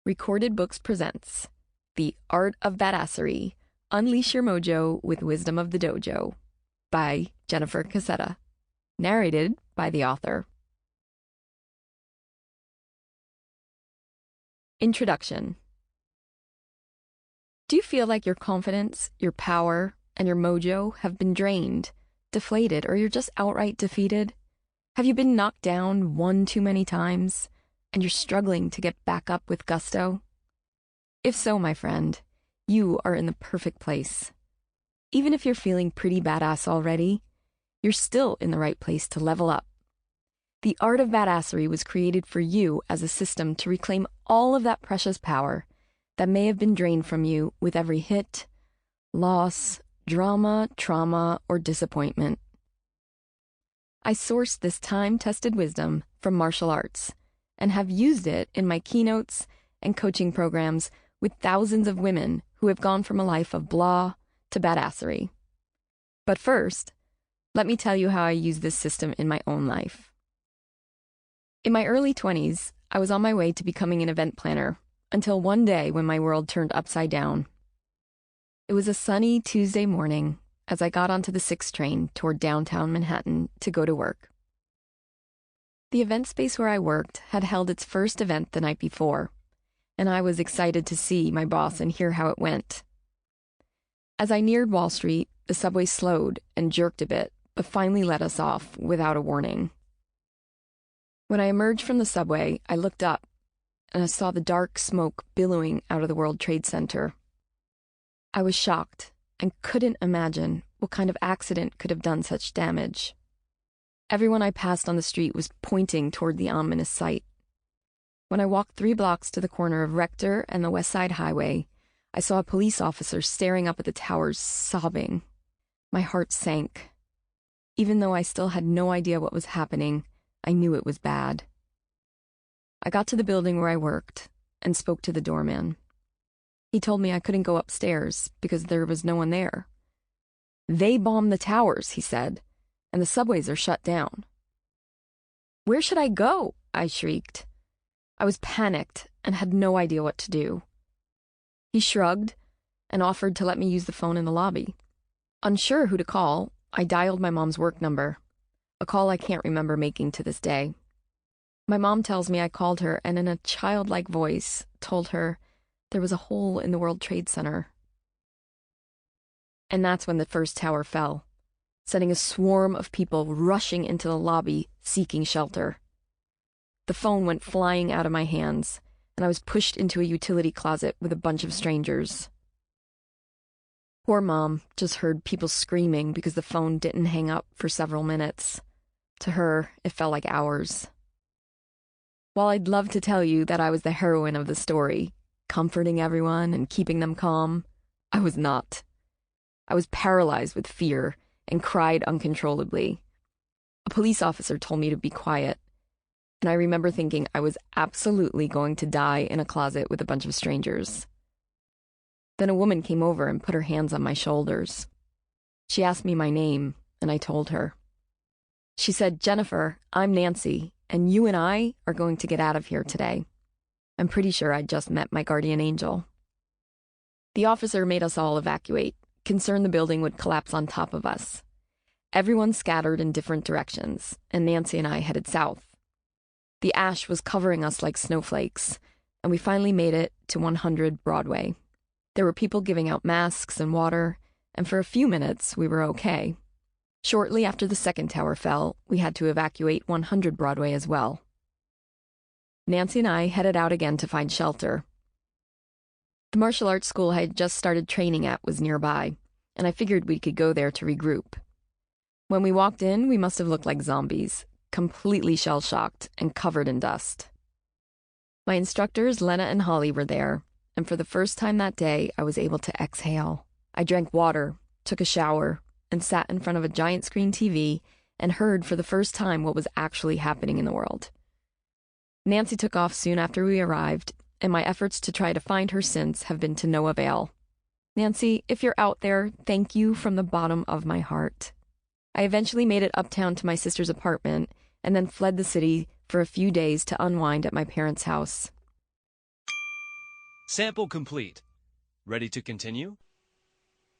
Recorded Books presents The Art of Badassery, Unleash Your Mojo with Wisdom of the Dojo by Jennifer Cassetta. Narrated by the author. Introduction. Do you feel like your confidence, your power, and your mojo have been drained, deflated, or you're just outright defeated? Have you been knocked down one too many times, and you're struggling to get back up with gusto? If so, my friend, you are in the perfect place. Even if you're feeling pretty badass already, you're still in the right place to level up. The Art of Badassery was created for you as a system to reclaim all of that precious power that may have been drained from you with every hit, loss, drama, trauma, or disappointment. I sourced this time-tested wisdom from martial arts and have used it in my keynotes and coaching programs with thousands of women who have gone from a life of blah to badassery. But first, let me tell you how I use this system in my own life. In my early 20s, I was on my way to becoming an event planner until one day when my world turned upside down. It was a sunny Tuesday morning as I got onto the 6 train toward downtown Manhattan to go to work. The event space where I worked had held its first event the night before, and I was excited to see my boss and hear how it went. As I neared Wall Street, the subway slowed and jerked a bit, but finally let us off without a warning. When I emerged from the subway, I looked up, and I saw the dark smoke billowing out of the World Trade Center. I was shocked and couldn't imagine what kind of accident could have done such damage. Everyone I passed on the street was pointing toward the ominous sight. When I walked 3 blocks to the corner of Rector and the West Side Highway, I saw a police officer staring up at the towers, sobbing. My heart sank. Even though I still had no idea what was happening, I knew it was bad. I got to the building where I worked and spoke to the doorman. He told me I couldn't go upstairs because there was no one there. "They bombed the towers," he said, "and the subways are shut down." "Where should I go?" I shrieked. I was panicked and had no idea what to do. He shrugged and offered to let me use the phone in the lobby. Unsure who to call, I dialed my mom's work number, a call I can't remember making to this day. My mom tells me I called her and in a childlike voice told her there was a hole in the World Trade Center. And that's when the first tower fell, sending a swarm of people rushing into the lobby seeking shelter. The phone went flying out of my hands, and I was pushed into a utility closet with a bunch of strangers. Poor Mom just heard people screaming because the phone didn't hang up for several minutes. To her, it felt like hours. While I'd love to tell you that I was the heroine of the story, comforting everyone and keeping them calm, I was not. I was paralyzed with fear and cried uncontrollably. A police officer told me to be quiet, and I remember thinking I was absolutely going to die in a closet with a bunch of strangers. Then a woman came over and put her hands on my shoulders. She asked me my name, and I told her. She said, "Jennifer, I'm Nancy, and you and I are going to get out of here today." I'm pretty sure I'd just met my guardian angel. The officer made us all evacuate, concerned the building would collapse on top of us. Everyone scattered in different directions, and Nancy and I headed south. The ash was covering us like snowflakes, and we finally made it to 100 Broadway. There were people giving out masks and water, and for a few minutes we were okay. Shortly after the second tower fell, we had to evacuate 100 Broadway as well. Nancy and I headed out again to find shelter. The martial arts school I had just started training at was nearby, and I figured we could go there to regroup. When we walked in, we must have looked like zombies, completely shell-shocked and covered in dust. My instructors, Lena and Holly, were there, and for the first time that day, I was able to exhale. I drank water, took a shower, and sat in front of a giant screen TV and heard for the first time what was actually happening in the world. Nancy took off soon after we arrived, and my efforts to try to find her since have been to no avail. Nancy, if you're out there, thank you from the bottom of my heart. I eventually made it uptown to my sister's apartment and then fled the city for a few days to unwind at my parents' house. Sample complete. Ready to continue?